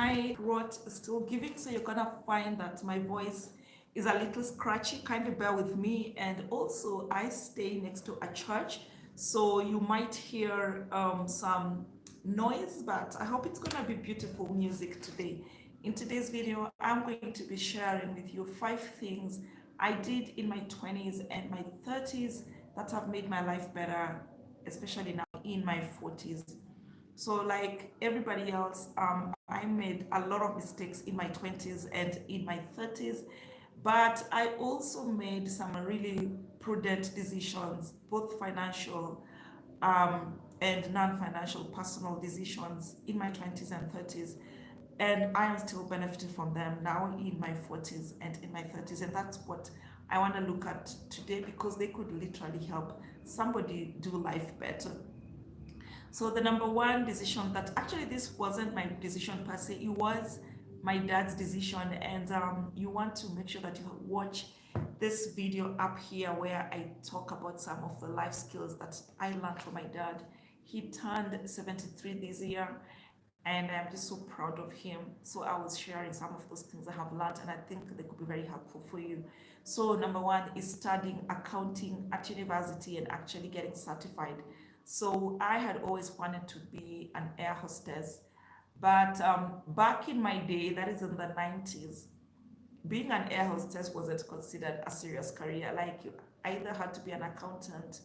my throat is still giving, so you're gonna find that my voice is a little scratchy. Kindly bear with me. And also, I stay next to a church, so you might hear some noise, but I hope it's gonna be beautiful music today. In today's video, I'm going to be sharing with you 5 things I did in my 20s and my 30s that have made my life better, especially now in my 40s. So, like everybody else, I made a lot of mistakes in my 20s and in my 30s, but I also made some really prudent decisions, both financial and non financial personal decisions in my 20s and 30s. And I am still benefiting from them now in my 40s and in my 30s. And that's what I want to look at today because they could literally help somebody do life better. So the number one decision, that actually this wasn't my decision per se, it was my dad's decision. And you want to make sure that you watch this video up here where I talk about some of the life skills that I learned from my dad. He turned 73 this year, and I'm just so proud of him. So I was sharing some of those things I have learned, and I think they could be very helpful for you. So number one is studying accounting at university and actually getting certified. So I had always wanted to be an air hostess, but back in my day, that is in the 90s, being an air hostess wasn't considered a serious career. Like you either had to be an accountant,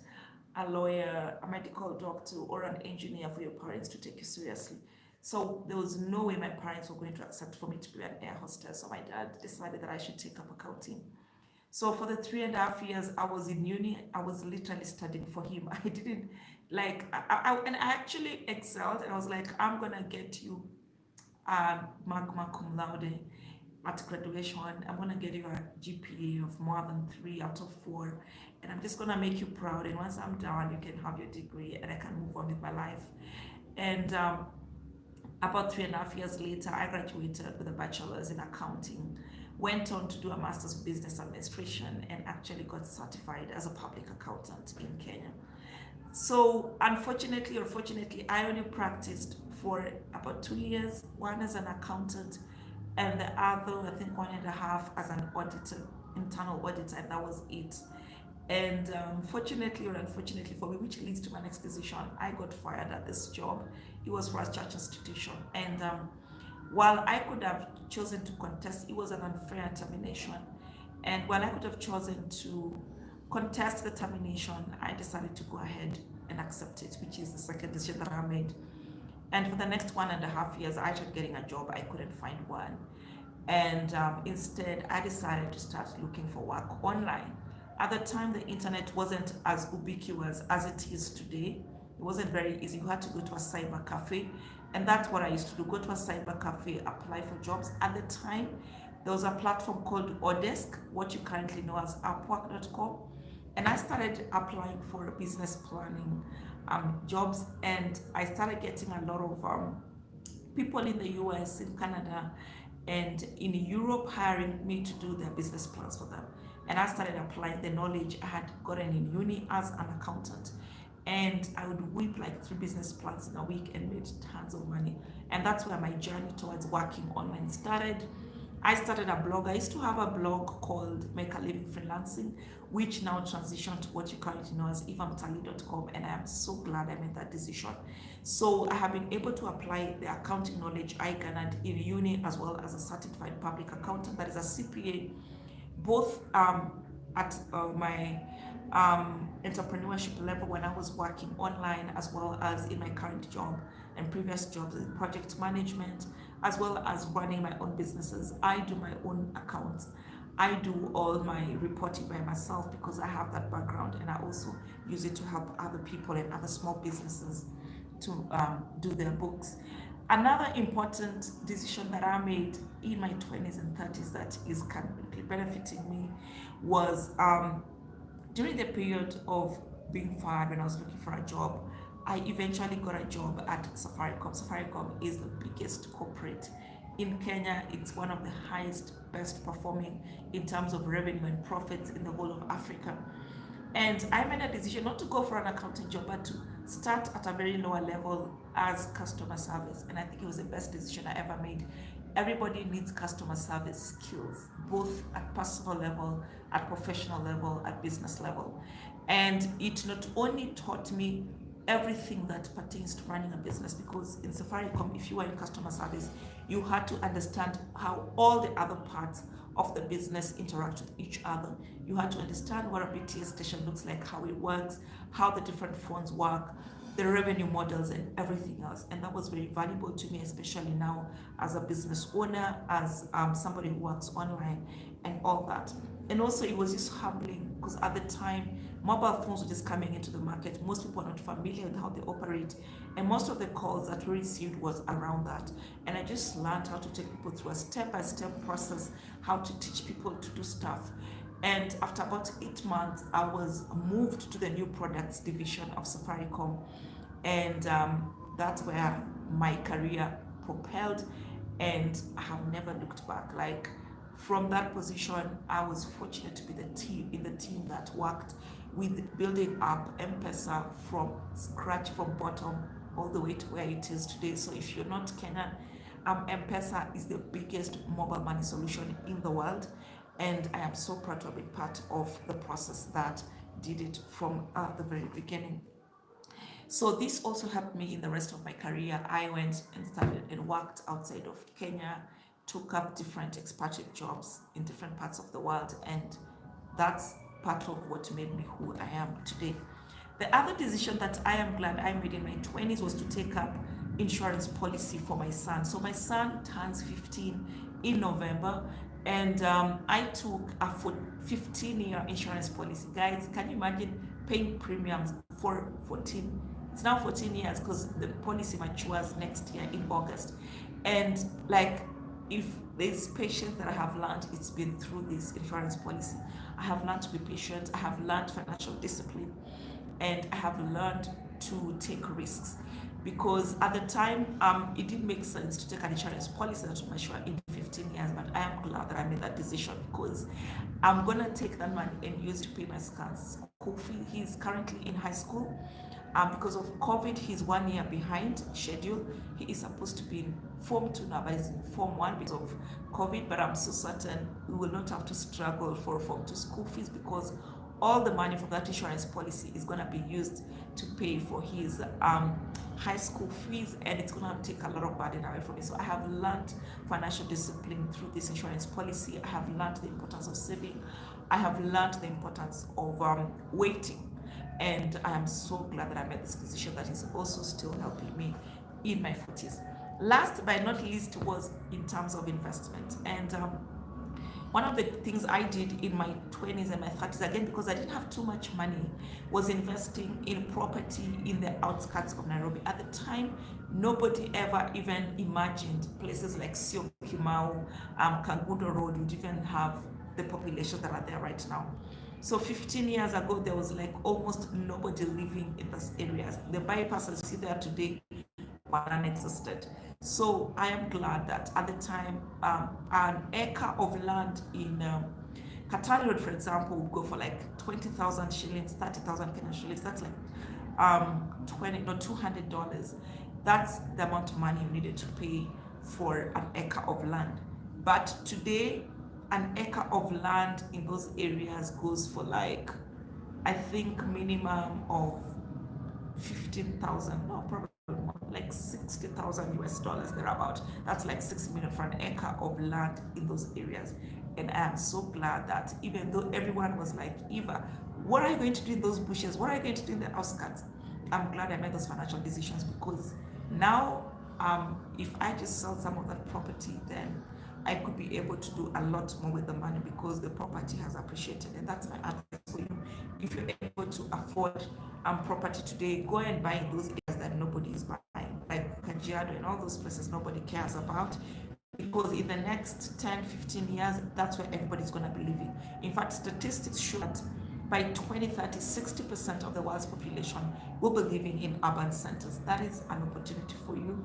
a lawyer, a medical doctor, or an engineer for your parents to take you seriously. So there was no way my parents were going to accept for me to be an air hostess. So my dad decided that I should take up accounting. So for the 3.5 years I was in uni, I was literally studying for him. I didn't like, and I actually excelled. And I was like, I'm gonna get you magna cum laude at graduation. I'm gonna get you a GPA of more than 3 out of 4, and I'm just gonna make you proud. And once I'm done, you can have your degree, and I can move on with my life. And about 3.5 years later, I graduated with a bachelor's in accounting, went on to do a master's of business administration, and actually got certified as a public accountant in Kenya. So unfortunately or fortunately, I only practiced for about 2 years, one as an accountant and the other, I think, 1.5 as an auditor, internal auditor, and that was it. And fortunately or unfortunately for me, which leads to my next decision, I got fired at this job. It was for a church institution. And while I could have chosen to contest, it was an unfair termination. And while I could have chosen to contest the termination, I decided to go ahead and accept it, which is the second decision that I made. And for the next 1.5 years, I tried getting a job. I couldn't find one. And instead, I decided to start looking for work online. At the time, the internet wasn't as ubiquitous as it is today. It wasn't very easy. You had to go to a cyber cafe. And that's what I used to do, go to a cyber cafe, apply for jobs. At the time, there was a platform called Odesk, what you currently know as Upwork.com. And I started applying for business planning jobs, and I started getting a lot of people in the US, in Canada, and in Europe hiring me to do their business plans for them. And I started applying the knowledge I had gotten in uni as an accountant. And I would whip like 3 business plans in a week and made tons of money. And that's where my journey towards working online started. I started a blog. I used to have a blog called Make a Living Freelancing, which now transitioned to what you currently know as ivamtali.com, and I am so glad I made that decision. So I have been able to apply the accounting knowledge I garnered in uni as well as a certified public accountant, that is a CPA, both at my entrepreneurship level when I was working online, as well as in my current job and previous jobs in project management, as well as running my own businesses. I do my own accounts. I do all my reporting by myself because I have that background, and I also use it to help other people and other small businesses to do their books. Another important decision that I made in my 20s and 30s that is currently benefiting me was during the period of being fired when I was looking for a job. I eventually got a job at Safaricom. Safaricom is the biggest corporate in Kenya. It's one of the highest, best performing in terms of revenue and profits in the whole of Africa. And I made a decision not to go for an accounting job, but to start at a very lower level as customer service. And I think it was the best decision I ever made. everybody needs customer service skills, both at personal level, at professional level, at business level. And it not only taught me everything that pertains to running a business, because in Safaricom, if you were in customer service, you had to understand how all the other parts of the business interact with each other. You had to understand what a BTS station looks like, how it works, how the different phones work, the revenue models, and everything else. And that was very valuable to me, especially now as a business owner, as somebody who works online and all that. And also it was just humbling because at the time mobile phones were just coming into the market. Most people are not familiar with how they operate, and most of the calls that we received was around that. And I just learned how to take people through a step-by-step process, how to teach people to do stuff. And after about 8 months, I was moved to the new products division of Safaricom, and that's where my career propelled, and I have never looked back. Like, from that position, I was fortunate to be the team that worked with building up Mpesa from scratch, from bottom all the way to where it is today. So if you're not Kenyan, Mpesa is the biggest mobile money solution in the world, and I am so proud to have been part of the process that did it from the very beginning. So this also helped me in the rest of my career. I went and started and worked outside of Kenya, took up different expatriate jobs in different parts of the world, and that's part of what made me who I am today. The other decision that I am glad I made in my 20s was to take up insurance policy for my son. So my son turns 15 in November, and I took a 15-year insurance policy. Guys, can you imagine paying premiums for 14? It's now 14 years because the policy matures next year in August. And like, if there's patience that I have learned, it's been through this insurance policy. I have learned to be patient, I have learned financial discipline, and I have learned to take risks. Because at the time, it didn't make sense to take an insurance policy that would mature in 15 years, but I am glad that I made that decision, because I'm gonna take that money and use it to pay my son's school fee. He's currently in high school. Because of COVID, he's 1 year behind schedule. He is supposed to be in Form 2 now, but he's in Form 1 because of COVID. But I'm so certain we will not have to struggle for Form 2 school fees, because all the money from that insurance policy is going to be used to pay for his high school fees, and it's going to take a lot of burden away from me. So I have learned financial discipline through this insurance policy. I have learned the importance of saving. I have learned the importance of waiting. And I am so glad that I made this decision that is also still helping me in my 40s. Last but not least was in terms of investment. And one of the things I did in my 20s and my 30s, again, because I didn't have too much money, was investing in property in the outskirts of Nairobi. At the time, nobody ever even imagined places like Syokimau, Kangundo Road would even have the population that are there right now. So 15 years ago, there was like almost nobody living in those areas. The bypass as you see there today were non-existent. So I am glad that at the time, an acre of land in Katari Road, for example, would go for like 20,000 shillings, 30,000 Kenyan shillings. That's like $200. That's the amount of money you needed to pay for an acre of land. But today, an acre of land in those areas goes for like, I think minimum of 15,000, no, probably more, like 60,000 US dollars thereabout. That's like 6 million for an acre of land in those areas. And I am so glad that even though everyone was like, Eva, what are you going to do in those bushes? What are you going to do in the outskirts? I'm glad I made those financial decisions, because now if I just sell some of that property, then I could be able to do a lot more with the money, because the property has appreciated. And that's my advice for you. If you're able to afford property today, go and buy in those areas that nobody is buying, like Kajiado and all those places nobody cares about, because in the next 10, 15 years, that's where everybody's going to be living. In fact, statistics show that by 2030, 60% of the world's population will be living in urban centers. That is an opportunity for you,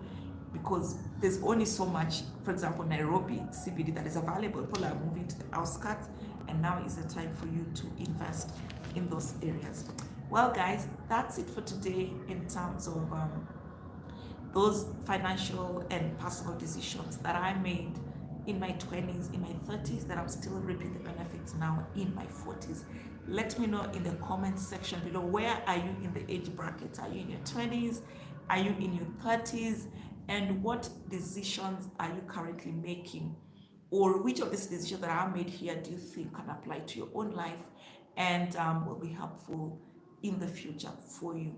because there's only so much, for example, Nairobi CBD that is available. People are moving to the outskirts, and now is the time for you to invest in those areas. Well, guys, that's it for today in terms of those financial and personal decisions that I made in my 20s, in my 30s, that I'm still reaping the benefits now in my 40s. Let me know in the comments section below, where are you in the age bracket? Are you in your 20s? Are you in your 30s? And what decisions are you currently making? Or which of these decisions that I made here do you think can apply to your own life and will be helpful in the future for you?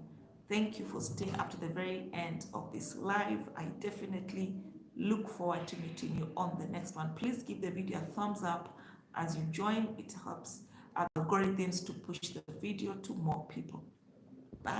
Thank you for staying up to the very end of this live. I definitely look forward to meeting you on the next one. Please give the video a thumbs up as you join. It helps algorithms to push the video to more people.